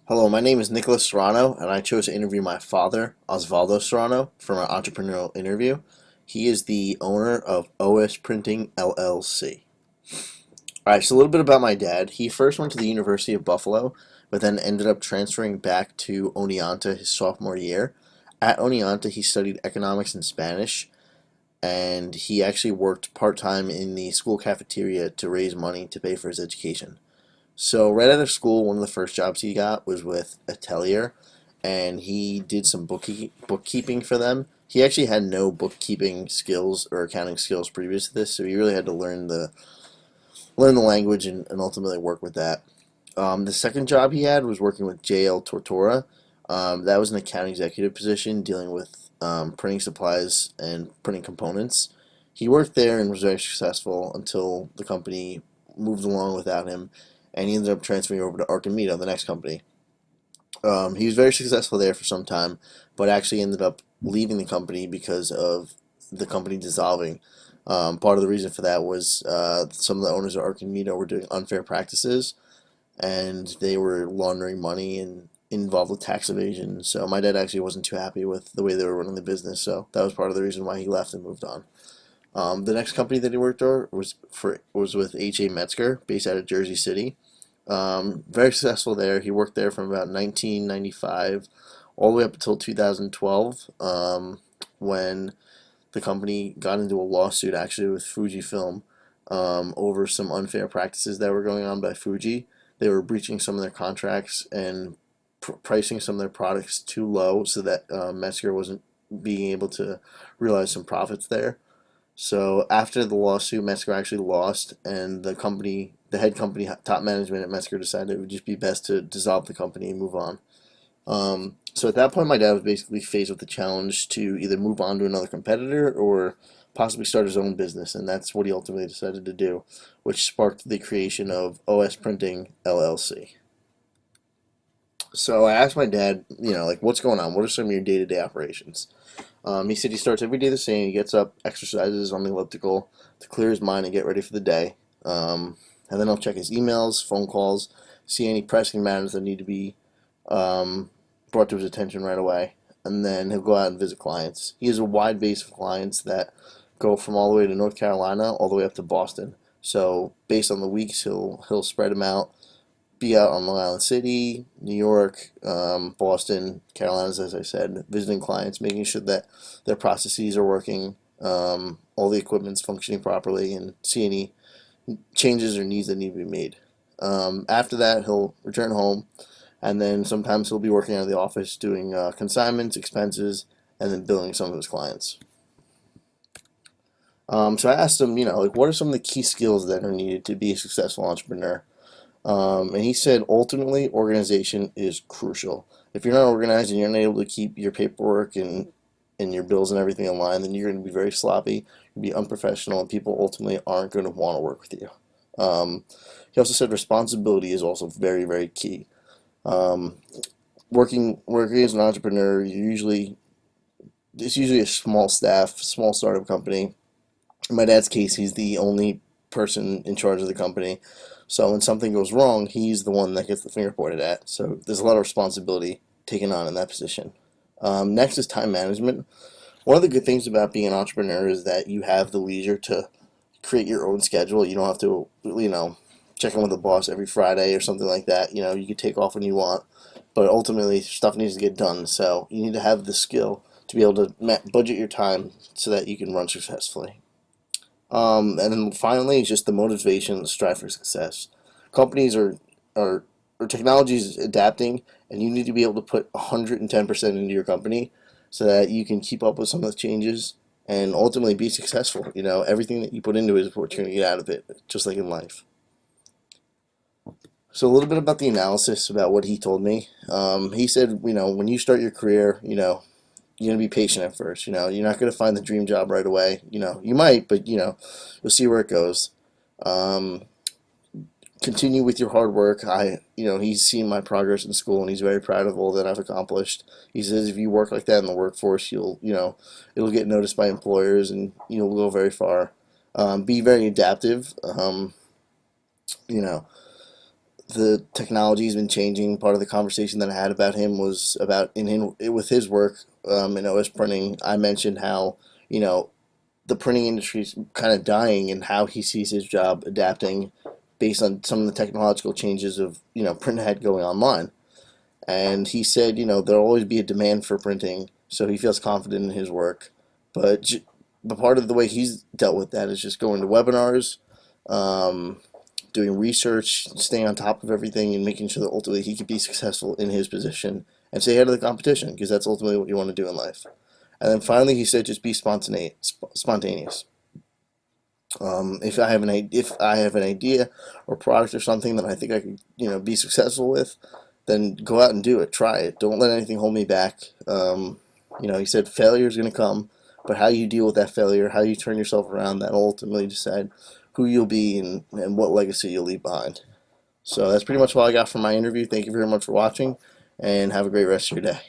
Hello, my name is Nicholas Serrano, and I chose to interview my father, Osvaldo Serrano, for my entrepreneurial interview. He is the owner of OS Printing LLC. All right, so a little bit about my dad. He first went to the University of Buffalo, but then ended up transferring back to Oneonta his sophomore year. At Oneonta, he studied economics and Spanish, and he actually worked part time in the school cafeteria to raise money to pay for his education. So right out of school, one of the first jobs he got was with Atelier, and he did some bookkeeping for them. He actually had no bookkeeping skills or accounting skills previous to this, so he really had to learn the language and ultimately work with that. The second job he had was working with JL Tortora. That was an account executive position dealing with printing supplies and printing components. He worked there and was very successful until the company moved along without him, and he ended up transferring over to Archimeda, the next company. He was very successful there for some time, but actually ended up leaving the company because of the company dissolving. Part of the reason for that was some of the owners of Archimeda were doing unfair practices, and they were laundering money and involved with tax evasion. So my dad actually wasn't too happy with the way they were running the business. So that was part of the reason why he left and moved on. The next company that he worked for was with H.A. Metzger, based out of Jersey City. Very successful there. He worked there from about 1995 all the way up until 2012, when the company got into a lawsuit actually with Fujifilm over some unfair practices that were going on by Fuji. They were breaching some of their contracts and pricing some of their products too low so that Metzger wasn't being able to realize some profits there. So after the lawsuit, Metzger actually lost, and the head company top management at Metzger decided it would just be best to dissolve the company and move on. So at that point, my dad was basically faced with the challenge to either move on to another competitor or possibly start his own business, and that's what he ultimately decided to do, which sparked the creation of OS Printing LLC. So I asked my dad, like, what's going on? What are some of your day-to-day operations? He said he starts every day the same. He gets up, exercises on the elliptical to clear his mind and get ready for the day. And then he'll check his emails, phone calls, see any pressing matters that need to be brought to his attention right away. And then he'll go out and visit clients. He has a wide base of clients that go from all the way to North Carolina all the way up to Boston. So based on the weeks, he'll spread them out, be out on Long Island City, New York, Boston, Carolinas, as I said, visiting clients, making sure that their processes are working, all the equipment's functioning properly, and see any changes or needs that need to be made. After that, he'll return home, and then sometimes he'll be working out of the office doing consignments, expenses, and then billing some of his clients. So I asked him, like, what are some of the key skills that are needed to be a successful entrepreneur? And he said ultimately organization is crucial. If you're not organized and you're not able to keep your paperwork and your bills and everything in line, then you're going to be very sloppy, be unprofessional, and people ultimately aren't going to want to work with you. Um, he also said responsibility is also very, very key. Um, working as an entrepreneur, it's usually a small staff, small startup company. In my dad's case, he's the only person in charge of the company. So when something goes wrong, he's the one that gets the finger pointed at. So there's a lot of responsibility taken on in that position. Next is time management. One of the good things about being an entrepreneur is that you have the leisure to create your own schedule. You don't have to, check in with the boss every Friday or something like that. You can take off when you want, but ultimately stuff needs to get done. So you need to have the skill to be able to budget your time so that you can run successfully. And then finally, it's just the motivation and the strive for success. Companies are or technology is adapting, and you need to be able to put 110% into your company so that you can keep up with some of the changes and ultimately be successful. Everything that you put into it is what you're going to get out of it, just like in life. So a little bit about the analysis about what he told me. He said, when you start your career, you're going to be patient at first. You're not going to find the dream job right away. You might, but you'll see where it goes. Um, Continue with your hard work. He's seen my progress in school, and he's very proud of all that I've accomplished. He says if you work like that in the workforce, it'll get noticed by employers, and you'll go very far. Be very adaptive. You know, the technology has been changing. Part of the conversation that I had about him was about with his work in OS printing. I mentioned how you know the printing industry is kind of dying and how he sees his job adapting based on some of the technological changes of print ahead going online. And he said, there'll always be a demand for printing, so he feels confident in his work. But but part of the way he's dealt with that is just going to webinars, um, doing research, staying on top of everything, and making sure that ultimately he can be successful in his position and stay ahead of the competition, because that's ultimately what you want to do in life. And then finally, he said, just be spontaneous. If I have an idea or product or something that I think I could be successful with, then go out and do it. Try it. Don't let anything hold me back. He said failure is going to come, but how you deal with that failure, how you turn yourself around, that will ultimately decide who you'll be and what legacy you'll leave behind. So that's pretty much all I got from my interview. Thank you very much for watching, and have a great rest of your day.